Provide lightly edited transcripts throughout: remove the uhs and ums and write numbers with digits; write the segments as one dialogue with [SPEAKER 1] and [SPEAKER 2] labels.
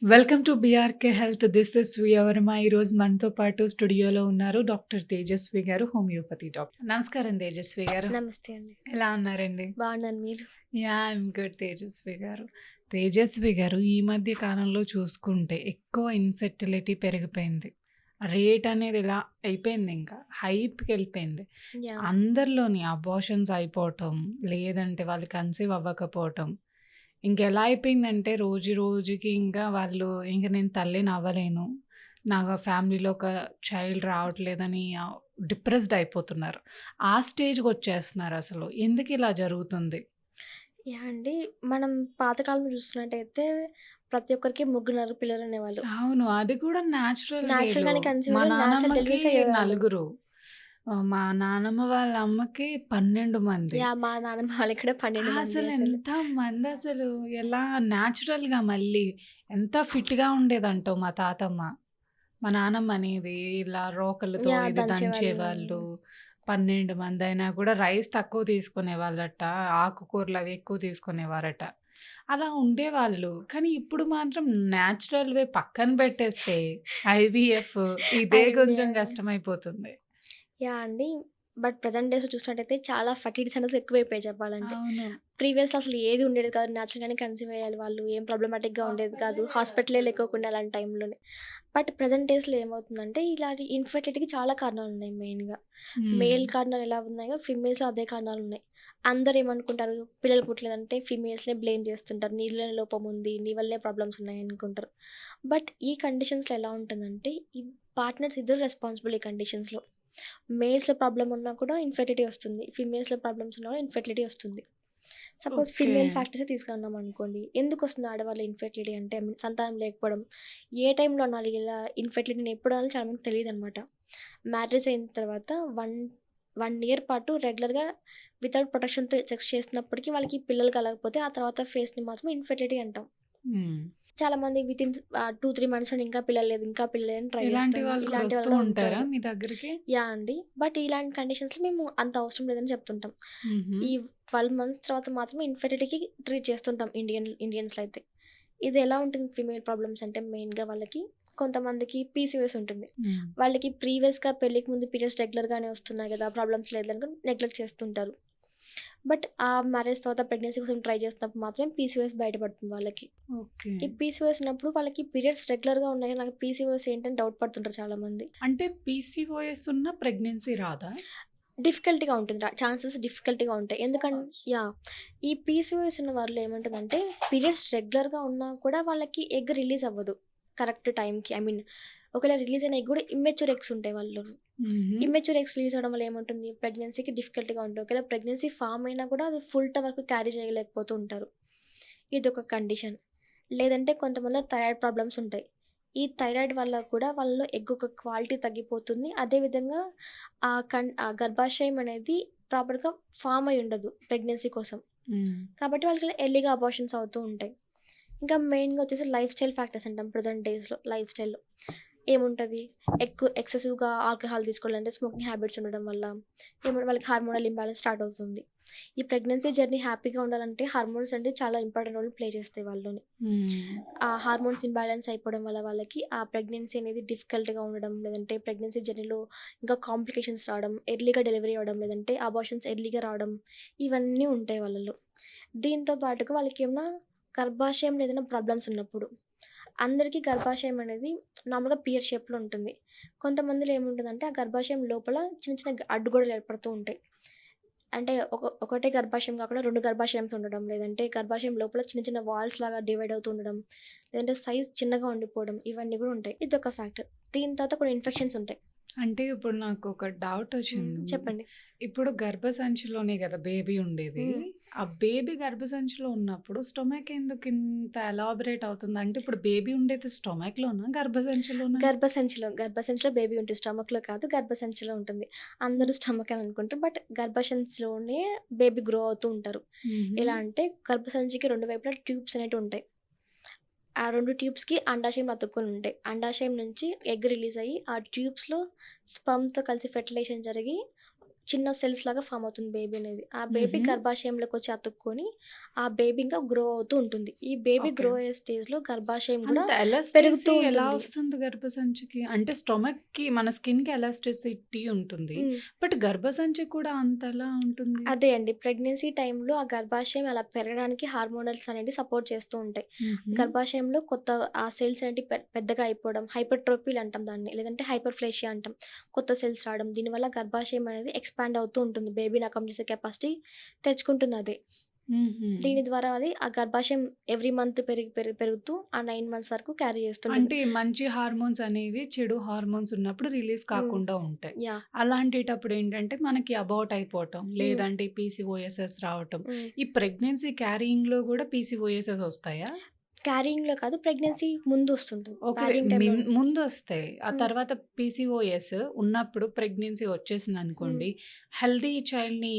[SPEAKER 1] Welcome to BRK health. This is Varma. ఈరోజు మనతో పాటు స్టూడియోలో ఉన్నారు డాక్టర్ తేజస్వి గారు, హోమియోపతి డాక్టర్. నమస్కారం తేజస్వి గారు.
[SPEAKER 2] నమస్తే అండి.
[SPEAKER 1] ఎలా ఉన్నారండి?
[SPEAKER 2] బాగున్నాను. మీరు?
[SPEAKER 1] ఐయామ్ గుడ్ తేజస్వి గారు. తేజస్వి గారు, ఈ మధ్య కాలంలో చూసుకుంటే ఎక్కువ ఇన్ఫెర్టిలిటీ పెరిగిపోయింది. రేట్ అనేది ఇలా అయిపోయింది, ఇంకా హైప్‌కెళ్ళిపోయింది.
[SPEAKER 2] యాహ్!
[SPEAKER 1] అందరిలోని అబార్షన్స్ అయిపోవటం, లేదంటే వాళ్ళు కన్సీవ్ అవ్వకపోవటం. ఇంకెలా అయిపోయిందంటే రోజు రోజుకి ఇంకా వాళ్ళు ఇంక నేను తల్లిని అవ్వలేను. నా ఫ్యామిలీలో ఒక చైల్డ్ రావట్లేదని డిప్రెస్డ్ అయిపోతున్నారు. ఆ స్టేజ్‌కొచ్చేస్తున్నారసలు. ఎందుకిలా జరుగుతుంది?
[SPEAKER 2] యాహ్! అండి. మనం పాతకాలంలో చూస్తున్నట్టయితే ప్రతి ఒక్కరికి ముగ్గురు పిల్లలనేవాళ్ళు.
[SPEAKER 1] అవును. అది కూడా న్యాచురల్ వేలో.
[SPEAKER 2] నేచురల్‌గానే కన్సీవ్
[SPEAKER 1] మా
[SPEAKER 2] అయ్యేవాళ్ళు. నేచురల్
[SPEAKER 1] నానమ్మకి
[SPEAKER 2] డెలివరీస్ అయ్యేవాళ్ళు.
[SPEAKER 1] నలుగురు. మా నానమ్మ వాళ్ళ అమ్మకి 12 మంది.
[SPEAKER 2] యాహ్! మా నాన్నమ్మ వాళ్ళకి కూడా 12 మంది అసలు.
[SPEAKER 1] అసలెంతమందసలు ఎలా న్యాచురల్‌గా మళ్ళీ ఎంత ఫిట్‌గా ఉండేదంటో మా తాతమ్మ. మా నానమ్మ అనేది ఇలా రోకళ్ళతో
[SPEAKER 2] యాహ్!
[SPEAKER 1] ఇది
[SPEAKER 2] దంచేవాళ్ళు.
[SPEAKER 1] దంచేవాళ్ళు. 12 మందైనా కూడా రైస్ తక్కువ తీసుకునేవాళ్ళట. ఆకుకూరలవి ఎక్కువ తీసుకునేవారట. అలా ఉండేవాళ్ళు. కానీ ఇప్పుడు మాత్రం న్యాచురల్ వే పక్కన పెట్టేస్తే ఐవీఎఫ్ ఇదే కొంచెం
[SPEAKER 2] ఐవీఎఫ్.
[SPEAKER 1] కష్టమైపోతుంది.
[SPEAKER 2] యాహ్! అండి. బట్ ప్రెజెంట్ డేస్‌లో చూసినట్టయితే చాలా ఫర్టిలిటీ సెంటర్స్ ఎక్కువైపోయాయి చెప్పాలంటే.
[SPEAKER 1] అవును.
[SPEAKER 2] ప్రీవియస్‌లో అసలు ఏది ఉండేది కాదు. నేచురల్‌గానే కన్సీవ్ అయ్యాలి వాళ్ళు. ఏం ప్రాబ్లమాటిక్‌గా ఉండేది కాదు. హాస్పిటలే లేకోకుండా అలాంటి టైంలోనే. బట్ ప్రెజెంట్ డేస్‌లో ఏమవుతుందంటే ఇలాంటి ఇన్‌ఫర్టిలిటీకి చాలా కారణాలున్నాయి మెయిన్‌గా.
[SPEAKER 1] హ్మ్.
[SPEAKER 2] మేల్ కారణాలు ఎలా ఉన్నాయో ఫీమేల్స్‌లో అదే కారణాలున్నాయి. అందరూ ఏమనుకుంటారు పిల్లలు పుట్టలేదంటే ఫీమేల్స్‌నే బ్లేమ్ చేస్తుంటారు. నీలోనే లోపం ఉంది. నీ వల్లే ప్రాబ్లమ్స్ ఉన్నాయి అనుకుంటారు. బట్ ఈ కండిషన్స్‌లో ఎలా ఉంటుందంటే పార్ట్నర్స్ ఇద్దరు రెస్పాన్సిబుల్ ఈ కండిషన్స్‌లో. మేల్స్‌లో ప్రాబ్లమ్ ఉన్నా కూడా ఇన్ఫెర్టిలిటీ వస్తుంది. ఫీమేల్స్‌లో ప్రాబ్లమ్స్ ఉన్నా కూడా ఇన్ఫెర్టిలిటీ వస్తుంది. Suppose
[SPEAKER 1] okay.
[SPEAKER 2] ఫీమేల్ ఫ్యాక్టర్సే తీసుకున్నాం అనుకోండి. ఎందుకొస్తుంది ఆడవాళ్ళ ఇన్ఫెర్టిలిటీ అంటే సంతానం లేకపోవడం. ఏ టైంలో అనాలి ఇలా ఇన్ఫెర్టిలిటీని ఎప్పుడు అనాలో చాలా మందికి తెలీదనమాట. మ్యారేజ్ అయిన తర్వాత 1 ఇయర్ పాటు రెగ్యులర్‌గా వితౌట్ ప్రొటెక్షన్‌తో సెక్స్ చేస్తున్నప్పటికి వాళ్ళకి పిల్లలు కలగకపోతే ఆ తర్వాత ఫేస్‌ని మాత్రం ఇన్ఫెర్టిలిటీ అంటాం.
[SPEAKER 1] హ్మ్.
[SPEAKER 2] చాలామంది వితిన్ 2, 3 మంత్స్‌లోనే ఇంకా పిల్లలు లేదు, ఇంకా పిల్లలు లేదని ట్రై
[SPEAKER 1] ఇలాంటి
[SPEAKER 2] చేస్తాను.
[SPEAKER 1] వాళ్ళు కూడా
[SPEAKER 2] ఇలాంటి వాళ్ళు
[SPEAKER 1] వస్తూ
[SPEAKER 2] కూడా
[SPEAKER 1] ఉంటారా
[SPEAKER 2] ఉంటారు.
[SPEAKER 1] మీ దగ్గరికి?
[SPEAKER 2] యాహ్! అండి. బట్ ఇలాంటి కండిషన్స్‌లో మేము అంత అవసరం లేదని చెప్తుంటాం.
[SPEAKER 1] హుహు.
[SPEAKER 2] ఈ 12 మంత్స్ తర్వాత మాత్రమే ఇన్ఫెర్టిలిటీకి ట్రీట్ చేస్తుంటాం ఇండియన్స్‌లో అయితే. ఇది ఎలా ఉంటుంది ఫీమేల్ ప్రాబ్లమ్స్ అంటే మెయిన్‌గా వాళ్ళకి కొంతమందికి పీసీఓఎస్ ఉంటుంది.
[SPEAKER 1] హ్మ్.
[SPEAKER 2] వాళ్ళకి ప్రీవియస్‌గా పెళ్ళికి ముందు పీరియడ్స్ రెగ్యులర్‌గానే వస్తున్నాయి కదా! ప్రాబ్లమ్స్ లేదనుకో నెగ్లెక్ట్ చేస్తుంటారు. బట్ ఆ మ్యారేజ్ తర్వాత ప్రెగ్నెన్సీ కోసం ట్రై చేస్తున్నప్పుడు మాత్రం పీసీఓఎస్ బయటపడుతుంది వాళ్ళకి.
[SPEAKER 1] ఓకే.
[SPEAKER 2] ఈ పీసీఓఎస్ ఉన్నప్పుడు వాళ్ళకి పీరియడ్స్ రెగ్యులర్‌గా ఉన్నాయి. నాకు పీసీఓఎస్ ఏంటని డౌట్ పడుతుంటారు చాలామంది.
[SPEAKER 1] అంటే పీసీఓఎస్ ఉన్న ప్రెగ్నెన్సీ రాదా?
[SPEAKER 2] డిఫికల్ట్‌గా ఉంటుంది. ఛాన్సెస్ డిఫికల్ట్‌గా ఉంటాయి. యాహ్! ఈ పీసీఓఎస్ ఉన్న వాళ్ళు ఏమంటుందంటే పీరియడ్స్ రెగ్యులర్‌గా ఉన్నా కూడా వాళ్ళకి ఎగ్ రిలీజ్ అవ్వదు. కరెక్ట్ టైంకి. ఒకవేళ రిలీజ్ అయిన ఎగ్ కూడా ఇమ్మెచ్యూర్ ఎగ్స్ ఉంటాయి వాళ్ళలో.
[SPEAKER 1] హుహు.
[SPEAKER 2] ఇమ్మెచ్యూర్ ఎగ్స్ రిలీజ్ అవ్వడం వల్ల ఏముంటుంది ప్రెగ్నెన్సీకి డిఫికల్ట్‌గా ఉంటుంది. ఒకవేళ ప్రెగ్నెన్సీ ఫార్మ్ అయినా కూడా అది ఫుల్ టు వరకు క్యారీ చేయలేకపోతూ ఉంటారు. ఇదొక కండిషన్. లేదంటే కొంతమందిలో థైరాయిడ్ ప్రాబ్లమ్స్ ఉంటాయి. ఈ థైరాయిడ్ వల్ల కూడా వాళ్ళలో ఎగ్ ఒక క్వాలిటీ తగ్గిపోతుంది. అదే విధంగా ఆ గర్భాశయం అనేది ప్రాపర్‌గా ఫార్మ్ అయ్యి ఉండదు ప్రెగ్నెన్సీ కోసం.
[SPEAKER 1] హ్మ్.
[SPEAKER 2] కాబట్టి వాళ్ళకి ఎర్లీగా అబార్షన్స్ అవుతూ ఉంటాయి. ఇంకా మెయిన్‌గా వచ్చేసి లైఫ్ స్టైల్ ఫ్యాక్టర్స్ అంటాం ప్రెజెంట్ డేస్‌లో లైఫ్ స్టైల్‌లో. ఏముంటది? ఎక్సెసివ్‌గా ఆల్కహాల్ తీసుకోవడం అంటే స్మోకింగ్ హ్యాబిట్స్ ఉండడం వల్ల వాళ్ళకి హార్మోనల్ ఇంబాలెన్స్ స్టార్ట్ అవుతుంది. ఈ ప్రెగ్నెన్సీ జర్నీ హ్యాపీగా ఉండాలంటే హార్మోన్స్ అంటే చాలా ఇంపార్టెంట్ రోల్ ప్లే చేస్తాయి వాళ్ళలోని.
[SPEAKER 1] హ్మ్.
[SPEAKER 2] ఆ హార్మోన్స్ ఇంబాలెన్స్ అయిపోవడం వల్ల వాళ్ళకి ఆ ప్రెగ్నెన్సీ అనేది డిఫికల్ట్‌గా ఉండడం, లేదంటే ప్రెగ్నెన్సీ జర్నీలో ఇంకా కాంప్లికేషన్స్ రావడం, ఎర్లీగా డెలివరీ అవ్వడం, లేదంటే అబార్షన్స్ ఎర్లీగా రావడం, ఇవన్నీ ఉంటాయి వాళ్ళలో. దీంతో పాటుగా వాళ్ళకేమన్నా గర్భాశయంలో ఏదైనా ప్రాబ్లమ్స్ ఉన్నప్పుడు, అందరికీ గర్భాశయం అనేది నార్మల్‌గా పియర్ షేప్‌లో ఉంటుంది. కొంతమందిలో ఏముంటదంటే ఆ గర్భాశయం లోపల చిన్న చిన్న అడ్డుగోడలు ఏర్పడుతూ ఉంటాయి. అంటే ఒకటే గర్భాశయం కాకుండా 2 గర్భాశయంస్ ఉండడం, లేదంటే గర్భాశయం లోపల చిన్న చిన్న వాల్స్ లాగా డివైడ్ అవుతూ ఉండడం, లేదంటే సైజ్ చిన్నగా ఉండిపోవడం ఇవన్నీ కూడా ఉంటాయి. ఇదొక ఫ్యాక్టర్. దీని తర్వాత కొన్ని ఇన్ఫెక్షన్స్ ఉంటాయి.
[SPEAKER 1] అంటే ఇప్పుడు నాకొక డౌటొచ్చింది.
[SPEAKER 2] చెప్పండి.
[SPEAKER 1] ఇప్పుడు గర్భసంచిలోనే గదా బేబీ ఉండేది.
[SPEAKER 2] హ్మ్.
[SPEAKER 1] ఆ బేబీ గర్భసంచిలో ఉన్నప్పుడు స్టొమక్ ఎందుకింత ఎలాబరేట్ అవుతుంది? అంటే ఇప్పుడు బేబీ ఉండేది స్టొమక్‌లోనా? గర్భసంచిలోనా?
[SPEAKER 2] గర్భసంచిలో బేబీ ఉంటుంది. స్టమక్‌లో కాదు గర్భసంచిలో ఉంటుంది. అందరూ స్టమక్ అని అనుకుంటారు. బట్ గర్భసంచిలోనే బేబీ గ్రో అవుతూ ఉంటారు.
[SPEAKER 1] హుహు.
[SPEAKER 2] ఎలా అంటే గర్భసంచికి 2 వైపులా ట్యూబ్స్ అనేటివి ఉంటాయి. ఆ 2 ట్యూబ్స్‌కి అండాశయం అతుక్కొని ఉంటాయి. అండాశయం నుంచి ఎగ్ రిలీజ్ అయ్యి, ఆ ట్యూబ్స్‌లో స్పెర్మ్‌తో కలిసి ఫెర్టిలైజేషన్ జరిగి చిన్న సెల్స్ లాగా ఫామ్ అవుతుంది బేబీ అనేది. ఆ బేబీ
[SPEAKER 1] హుహు.
[SPEAKER 2] గర్భాశయంలోకి వచ్చి అతుక్కొని, ఆ బేబీ ఇంకా గ్రో అవుతూ ఉంటుంది. ఈ బేబీ
[SPEAKER 1] ఓకే.
[SPEAKER 2] గ్రో అయ్యే స్టేజ్‌లో గర్భాశయం గూడా
[SPEAKER 1] అంత
[SPEAKER 2] పెరుగుతూ
[SPEAKER 1] ఎలాస్టిసి ఎలా
[SPEAKER 2] ఉంటుంది.
[SPEAKER 1] వస్తుంది గర్భసంచికి? అంటే స్టొమక్‌కి మన స్కిన్‌కి ఎలాస్టిసిటీ ఉంటుంది.
[SPEAKER 2] హ్మ్.
[SPEAKER 1] బట్ గర్భసంచికి కూడా అంతెలా ఉంటుంది?
[SPEAKER 2] అదే అండి. ప్రెగ్నెన్సీ టైంలో ఆ గర్భాశయం అలా పెరగడానికి హార్మోనల్స్ అనేటివి సపోర్ట్ చేస్తూ ఉంటాయి.
[SPEAKER 1] హుహు.
[SPEAKER 2] గర్భాశయంలో కొత్త ఆ సెల్స్ అనేటివి పెద్దగా అయిపోవడం, హైపర్ట్రోపీలు అంటాం దాన్ని. లేదంటే హైపర్‌ప్లేషియా అంటాం. కొత్త సెల్స్ రావడం. దీనివల్ల గర్భాశయం అనేది ఎక్స్‌పాండ్ అవుతూ ఉంటుంది. బేబీని అకామిడేట్ చేసే కెపాసిటీ తెచ్చుకుంటుంది అదే.
[SPEAKER 1] హుహు.
[SPEAKER 2] దీని ద్వారా అది ఆ గర్భాశయం ఎవ్రీ మంత్ పెరుగుతూ ఆ 9 మంత్స్ వరకు క్యారీ చేస్తుంటుంది.
[SPEAKER 1] అంటే మంచి హార్మోన్స్ అనేవి చెడు హార్మోన్స్ ఉన్నప్పుడు రిలీజ్
[SPEAKER 2] హ్మ్.
[SPEAKER 1] కాకుండా ఉంటాయి.
[SPEAKER 2] యాహ్!
[SPEAKER 1] అలాంటేటప్పుడు ఏంటంటే మనకి అబౌట్ అయిపోవటం,
[SPEAKER 2] హ్మ్.
[SPEAKER 1] లేదంటే పీసీఓఎస్ఎస్ రావటం.
[SPEAKER 2] హ్మ్.
[SPEAKER 1] ఈ ప్రెగ్నెన్సీ క్యారింగ్‌లో గూడా పీసీఓఎస్ఎస్ వస్తాయా?
[SPEAKER 2] క్యారింగ్‌లో కాదు ప్రెగ్నెన్సీ ముందొస్తుంటుంది.
[SPEAKER 1] ఓకే.
[SPEAKER 2] క్యారింగ్ టైమ్‌లో
[SPEAKER 1] ముందొస్తాయి. ఆ
[SPEAKER 2] హ్మ్.
[SPEAKER 1] తర్వాత పీసీఓఎస్ ఉన్నప్పుడు ప్రెగ్నెన్సీ
[SPEAKER 2] హ్మ్.
[SPEAKER 1] వచ్చేసిందనుకోండి, హెల్తీ చైల్డ్‌ని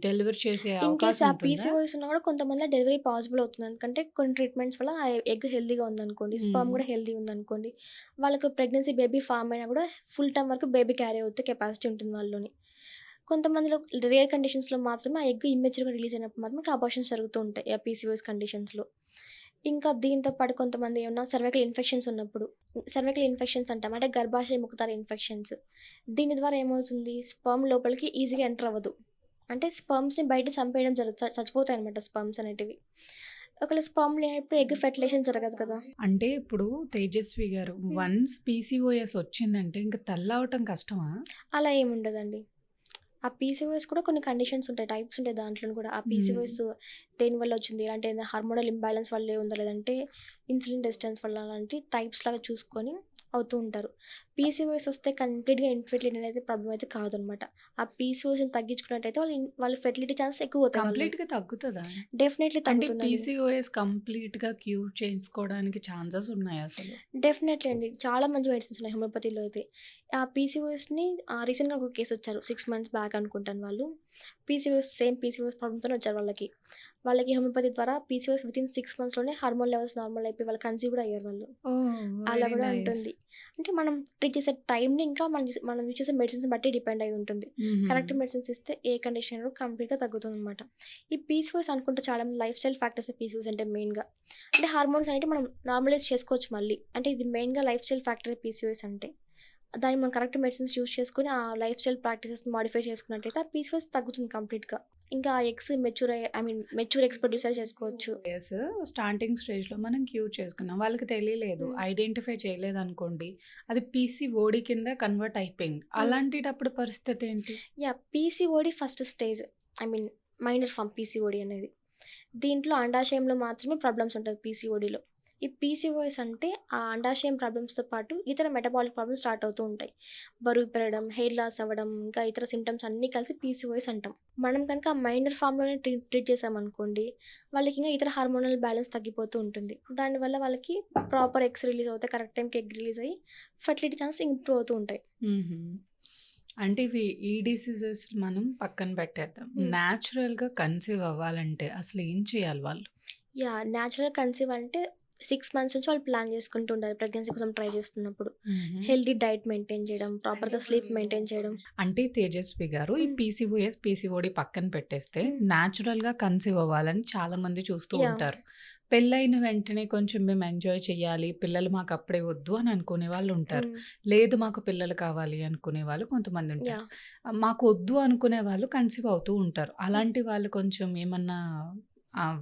[SPEAKER 1] డెలివర్ చేసే
[SPEAKER 2] ఇన్‌కేస్
[SPEAKER 1] అవకాశం
[SPEAKER 2] ఆ
[SPEAKER 1] ఉంటుందా?
[SPEAKER 2] పీసీఓఎస్ ఉన్నా కూడా కొంతమందిలో డెలివరీ పాసిబుల్ అవుతుంది. ఎందుకంటే కొన్ని ట్రీట్మెంట్స్ వల్ల ఆ ఎగ్ హెల్తీగా ఉందనుకోండి, స్పెర్మ్
[SPEAKER 1] హ్మ్.
[SPEAKER 2] కూడా హెల్తీ ఉందనుకోండి, వాళ్ళకి ప్రెగ్నెన్సీ బేబీ ఫార్మ్ అయినా కూడా ఫుల్ టైమ్ వరకు బేబీ క్యారీ అవుతే కెపాసిటీ ఉంటుంది వాళ్ళలోని. కొంతమందిలో రేర్ కండిషన్స్‌లో మాత్రమే ఆ ఎగ్ ఇమ్మెచ్యూర్‌గా రిలీజ్ అయినప్పుడు మాత్రం అబార్షన్స్ జరుగుతూ ఉంటాయి. ఆ పీసీఓఎస్ కండిషన్స్‌లో. ఇంకా దీంతో పాటు కొంతమంది ఏమన్నా సర్వైకల్ ఇన్ఫెక్షన్స్ ఉన్నప్పుడు, సర్వైకల్ ఇన్ఫెక్షన్స్ అంటాం. అంటే గర్భాశయ ముఖద్వార ఇన్ఫెక్షన్స్. దీని ద్వారా ఏమవుతుంది స్పెర్మ్ లోపలికి ఈజీగా ఎంటర్ అవ్వదు. అంటే స్పెర్మ్స్‌ని బయట చంపేయడం చచ్చిపోతాయన్నమాట స్పెర్మ్స్ అనేటివి. ఒకవేళ స్పెర్మ్ లేనప్పుడు ఎగ్ ఫెర్టిలైజేషన్ జరగదు కదా!
[SPEAKER 1] అంటే ఇప్పుడు తేజస్వి గారు
[SPEAKER 2] హ్మ్.
[SPEAKER 1] వన్స్ పీసీఓఎస్ వచ్చిందంటే ఇంక తల్లవ్వటం కష్టమా?
[SPEAKER 2] అలా ఏముండదండి. ఆ పీసీఓఎస్ కూడా కొన్ని కండిషన్స్ ఉంటాయి. టైప్స్ ఉంటాయి దాంట్లోను కూడా. ఆ
[SPEAKER 1] హ్మ్.
[SPEAKER 2] పీసీఓఎస్ దేనివల్ల వచ్చింది? అంటే ఏదైనా హార్మోనల్ ఇంబాలెన్స్ వల్లే ఉందా? లేదంటే ఇన్సులిన్ రెసిస్టెన్స్ వల్ల అలాంటి టైప్స్ లాగా చూసుకొని అవుతూ ఉంటారు. పీసీఓఎస్ వస్తే కంప్లీట్‌గా ఇన్ఫెర్టిలిటీ అనేది ప్రాబ్లమ్ అయితే కాదనమాట. ఆ పీసీఓఎస్‌ని తగ్గించుకున్నట్టయితే వాళ్ళ ఫెర్టిలిటీ ఛాన్సెస్ ఎక్కువవుతాయి వాళ్ళలో.
[SPEAKER 1] కంప్లీట్‌గా తగ్గుతదా?
[SPEAKER 2] డెఫినైట్‌లీ
[SPEAKER 1] అంటే
[SPEAKER 2] తగ్గుతుందండి.
[SPEAKER 1] పీసీఓఎస్ కంప్లీట్‌గా క్యూర్ చేసుకోవడానికి ఛాన్సెస్ ఉన్నాయా అసలు?
[SPEAKER 2] డెఫినెట్‌లీ అండి. చాలా మంచి మెడిసిన్స్ ఉన్నాయి హోమియోపతిలో అయితే. ఆ పీసీఓఎస్‌ని రీసెంట్‌గా ఒక కేస్ వచ్చారు. 6 మంత్స్ బ్యాక్ అనుకుంటాను వాళ్ళు. పీసీఓఎస్ ప్రాబ్లమ్‌తోనే వచ్చారు వాళ్ళకి. వాళ్ళకి హోమియోపతి ద్వారా పీసీఓఎస్ వితిన్ 6 మంత్స్‌లోనే హార్మోన్ లెవెల్స్ నార్మల్ అయిపోయి వాళ్ళు కన్సీవ్ కూడా అయ్యారు వాళ్ళు.
[SPEAKER 1] ఓహ్!
[SPEAKER 2] అలా
[SPEAKER 1] వెరీ
[SPEAKER 2] కూడా
[SPEAKER 1] నైస్.
[SPEAKER 2] ఉంటుంది. అంటే మనం ట్రీట్ చేసే టైంని ఇంకా మనం యూజ్ చేసే మెడిసిన్స్‌ని బట్టి డిపెండ్ అయ్యి ఉంటుంది.
[SPEAKER 1] హుహు.
[SPEAKER 2] కరెక్ట్ మెడిసిన్స్ ఇస్తే ఏ కండిషన్ కూడా కంప్లీట్‌గా తగ్గుతుందనమాట. ఈ పీసీఓఎస్ అనుకుంటే చాలామంది లైఫ్ స్టైల్ ఫ్యాక్టర్సే పీసీఓఎస్ అంటే మెయిన్‌గా. అంటే హార్మోన్స్ అనేటివి మనం నార్మలైజ్ చేసుకోవచ్చు మళ్ళీ. అంటే ఇది మెయిన్‌గా లైఫ్ స్టైల్ ఫ్యాక్టరే పీసీఓఎస్ అంటే. దాన్ని మనం కరెక్ట్ మెడిసిన్స్ యూజ్ చేసుకొని, ఆ లైఫ్ స్టైల్ ప్రాక్టీసెస్‌ని మోడిఫై చేసుకున్నట్టయితే ఆ పీసీఓఎస్ తగ్గుతుంది కంప్లీట్‌గా. ఇంకా ఆ ఎగ్స్ మెచ్యూర్ అయ్యే మెచ్యూర్ ఎగ్స్ ప్రొడ్యూస్ చేసుకోవచ్చు.
[SPEAKER 1] యెస్. స్టార్టింగ్ స్టేజ్‌లో మనం క్యూర్ చేసుకున్నాం. వాళ్ళకి తెలియలేదు.
[SPEAKER 2] హ్మ్.
[SPEAKER 1] ఐడెంటిఫై చేయలేదనుకోండి. అది పీసీఓడీ కింద కన్వర్ట్ అయిపోయింది.
[SPEAKER 2] హ్మ్.
[SPEAKER 1] అలాంటిటప్పుడు పరిస్థితి ఏంటి?
[SPEAKER 2] Yeah! PCOD first stage. I mean minor form PCOD అనేది. దీంట్లో అండాశయంలో మాత్రమే ప్రాబ్లమ్స్ ఉంటది పీసీఓడీలో. ఈ పీసీఓఎస్ అంటే ఆ అండాశయం ప్రాబ్లమ్స్‌తో పాటు ఇతర మెటబాలిక్ ప్రాబ్లమ్స్ స్టార్ట్ అవుతూ ఉంటాయి. బరువు పెరగడం, హెయిర్ లాస్ అవ్వడం, ఇంకా ఇతర సింప్టమ్స్ అన్నీ కలిసి పీసీఓఎస్ అంటాం. మనం కనుక ఆ మైనర్ ఫార్మ్‌లోనే ట్రీట్ చేశామనుకోండి, వాళ్ళకి ఇంకా ఇతర హార్మోనల్ బ్యాలెన్స్ తగ్గిపోతూ ఉంటుంది. దానివల్ల వాళ్ళకి ప్రాపర్ ఎగ్స్ రిలీజ్ అవుతాయి. కరెక్ట్ టైంకి ఎగ్ రిలీజ్ అయ్యి ఫెర్టిలిటీ ఛాన్సెస్ ఇంప్రూవ్ అవుతూ ఉంటాయి.
[SPEAKER 1] హుహు. అంటే ఈ డిసీజెస్ మనం పక్కన పెట్టేద్దాం.
[SPEAKER 2] హ్మ్.
[SPEAKER 1] నేచురల్‌గా కన్సీవ్ అవ్వాలంటే అసలు ఏం చేయాలి వాళ్ళు?
[SPEAKER 2] యాహ్! నేచురల్ కన్సీవ్ అంటే 6 మంత్స్ నుంచి వాళ్ళు ప్లాన్ చేసుకుంటూ ఉండాలి ప్రెగ్నెన్సీ కోసం ట్రై చేస్తున్నప్పుడు.
[SPEAKER 1] హుహు.
[SPEAKER 2] హెల్తీ డైట్ మెయింటైన్ చేయడం, ప్రాపర్‌గా స్లీప్ మెయింటైన్ చేయడం.
[SPEAKER 1] అంటే తేజస్వి గారు ఈ
[SPEAKER 2] హ్మ్.
[SPEAKER 1] పీసీఓఎస్, పీసీఓడీ పక్కన పెట్టేస్తే
[SPEAKER 2] హ్మ్.
[SPEAKER 1] నేచురల్‌గా కన్సీవ్ అవ్వాలని చాలామంది చూస్తూ
[SPEAKER 2] యాహ్!
[SPEAKER 1] ఉంటారు. పెళ్ళైన వెంటనే కొంచెం మేము ఎంజాయ్ చేయాలి, పిల్లలు మాకప్పుడే వద్దు అని అనుకునే వాళ్ళుంటారు.
[SPEAKER 2] హ్మ్.
[SPEAKER 1] లేదు మాకు పిల్లలు కావాలి అనుకునే వాళ్ళు కొంతమందుంటారు.
[SPEAKER 2] యాహ్!
[SPEAKER 1] మాకొద్దు అనుకునే వాళ్ళు కన్సీవ్ అవుతూ ఉంటారు.
[SPEAKER 2] హ్మ్.
[SPEAKER 1] అలాంటి వాళ్ళు కొంచెం ఏమన్నా ఆహ్,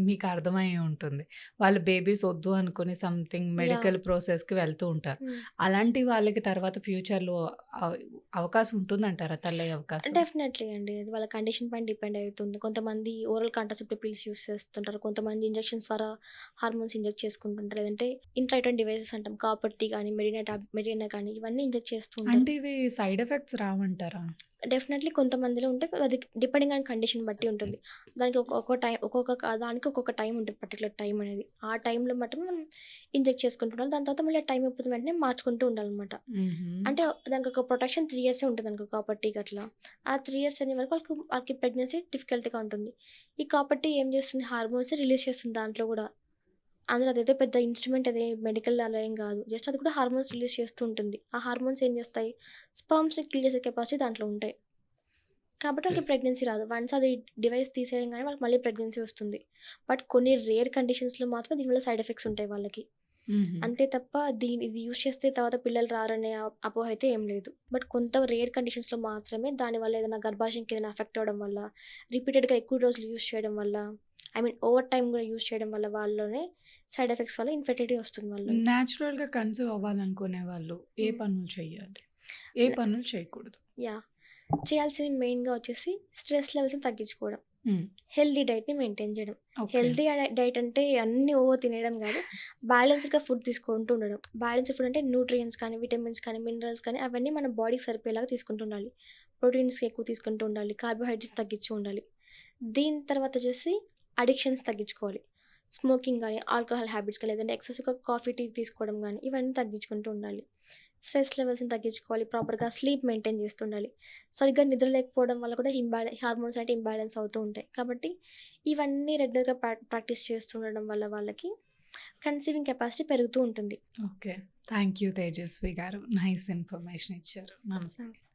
[SPEAKER 1] మీకు అర్థమయ్యే ఉంటుంది. వాళ్ళు బేబీస్ వద్దు అనుకుని సంథింగ్
[SPEAKER 2] యాహ్!
[SPEAKER 1] మెడికల్ ప్రాసెస్‌కి వెళ్తూ ఉంటారు.
[SPEAKER 2] హ్మ్.
[SPEAKER 1] అలాంటి వాళ్ళకి తర్వాత ఫ్యూచర్‌లో అవ్ అవకాశం ఉంటుందంటారా తల్లయ్యే అవకాశం?
[SPEAKER 2] డెఫినెట్‌లీ అండి. అది వాళ్ళ కండిషన్ పైన డిపెండ్ అయితుంది. కొంతమంది ఓరల్ కాంట్రాసెప్టివ్ పిల్స్ యూజ్ చేస్తుంటారు. కొంతమంది ఇంజెక్షన్స్ ద్వారా హార్మోన్స్ ఇంజెక్ట్ చేసుకుంటుంటారు. లేదంటే ఇంట్రాటెడ్ డివైసెస్ అంటాం. కాపర్ టీ గానీ, మెడినా కానీ ఇవన్నీ ఇంజెక్ట్ చేస్తూ ఉంటారు.
[SPEAKER 1] అంటే ఇవి సైడ్ ఎఫెక్ట్స్ రావంటారా?
[SPEAKER 2] డెఫినెట్‌లీ కొంతమందిలో ఉంటాయి. అది డిపెండింగ్ ఆన్ కండిషన్ బట్టి ఉంటుంది. దానికి దానికి ఒక్కొక్క టైం ఉంటది. పర్టిక్యులర్ టైం అనేది. ఆ టైంలో మాత్రం మనం ఇంజెక్ట్ చేసుకుంటూ ఉండాలి. దాని తర్వాత మళ్ళీ ఆ టైం అయిపోతున్న వెంటనే మార్చుకుంటూ ఉండాలనమాట.
[SPEAKER 1] హుహు.
[SPEAKER 2] అంటే దానికొక ప్రొటెక్షన్ 3 ఇయర్సే ఉంటదనుకో కాపర్ టీకి అట్లా. ఆ 3 ఇయర్స్ అనే వరకు వాళ్ళకి ప్రెగ్నెన్సీ డిఫికల్ట్‌గా ఉంటుంది. ఈ కాపర్ టీ ఏం చేస్తుంది హార్మోన్స్ రిలీజ్ చేస్తుంది దాంట్లో గూడా. అందులో అదేదో పెద్ద ఇన్‌స్ట్రుమెంట్ అది మెడికల్ అలా ఏం గాదు. జస్ట్ అది కూడా హార్మోన్స్ రిలీజ్ చేస్తూ ఉంటుంది. ఆ హార్మోన్స్ ఏం చేస్తాయి? స్పెర్మ్స్‌ని కిల్ చేసే కెపాసిటీ దాంట్లో ఉంటాయి. కాబట్టి వాళ్ళకి ప్రెగ్నెన్సీ రాదు. వన్స్ అది డివైస్ తీసేయంగానే వాళ్ళకి మళ్ళీ ప్రెగ్నెన్సీ వస్తుంది. బట్ కొన్ని రేర్ కండిషన్స్‌లో మాత్రం దీనివల్ల సైడ్ ఎఫెక్ట్స్ ఉంటాయి వాళ్ళకి.
[SPEAKER 1] హుహు.
[SPEAKER 2] అంతే తప్ప ఇది యూజ్ చేస్తే తర్వాత పిల్లలు రారనే అపోహ అయితే ఏం లేదు. బట్ కొంత రేర్ కండిషన్స్‌లో మాత్రమే దానివల్ల ఏదైనా గర్భాశయంకి ఏదైనా ఎఫెక్ట్ అవ్వడం వల్ల, రిపీటెడ్‌గా ఎక్కువ రోజులు యూజ్ చేయడం వల్ల, ఓవర్ టైమ్ గూడా యూజ్ చేయడం వల్ల వాళ్ళలోనే సైడ్ ఎఫెక్ట్స్ వల్ల ఇన్ఫెర్టిలిటీ వస్తుంది వాళ్ళలో.
[SPEAKER 1] నేచురల్‌గా కన్సీవ్ అవ్వాలనుకునే వాళ్ళు ఏ
[SPEAKER 2] హ్మ్.
[SPEAKER 1] పనులు చేయాలి? ఏ
[SPEAKER 2] న
[SPEAKER 1] పనులు చేయకూడదు?
[SPEAKER 2] యాహ్! చేయాల్సినవి మెయిన్‌గా వచ్చేసి స్ట్రెస్ లెవెల్స్‌ని తగ్గించుకోవడం.
[SPEAKER 1] హ్మ్.
[SPEAKER 2] హెల్తీ డైట్‌ని మెయింటైన్ చేయడం.
[SPEAKER 1] ఓకే.
[SPEAKER 2] హెల్తీ డైట్ అంటే అన్నీ తినేయడం గాదు. బ్యాలెన్స్‌డ్‌గా ఫుడ్ తీసుకుంటూ ఉండడం. బ్యాలెన్స్‌డ్ ఫుడ్ అంటే న్యూట్రియంట్స్ కానీ, విటమిన్స్ కానీ, మినరల్స్ కానీ అవన్నీ మన బాడీకి సరిపోయేలాగా తీసుకుంటూ ఉండాలి. ప్రోటీన్స్ ఎక్కువ తీసుకుంటూ ఉండాలి. కార్బోహైడ్రేట్స్ తగ్గించి ఉండాలి. దీని తర్వాత వచ్చేసి అడిక్షన్స్ తగ్గించుకోవాలి. స్మోకింగ్ గానీ, ఆల్కహాల్ హ్యాబిట్స్ కానీ, లేదంటే ఎక్సెసివ్‌గా కాఫీ, టీ తీసుకోవడం గానీ, ఇవన్నీ తగ్గించుకుంటూ ఉండాలి. స్ట్రెస్ లెవెల్స్‌ని తగ్గించుకోవాలి. ప్రాపర్‌గా స్లీప్ మెయింటైన్ చేస్తుండాలి. సరిగ్గా నిద్ర లేకపోవడం వల్ల కూడా హార్మోన్స్ అనేవి ఇంబాలెన్స్ అవుతూ ఉంటాయి. కాబట్టి ఇవన్నీ రెగ్యులర్‌గా ప్రాక్టీస్ చేస్తుండడం వల్ల వాళ్ళకి కన్సీవింగ్ కెపాసిటీ పెరుగుతూ ఉంటుంది.
[SPEAKER 1] ఓకే. థాంక్ యూ తేజస్వి గారు. నైస్ ఇన్ఫర్మేషన్ ఇచ్చారు. నమస్తే.
[SPEAKER 2] నమస్తే.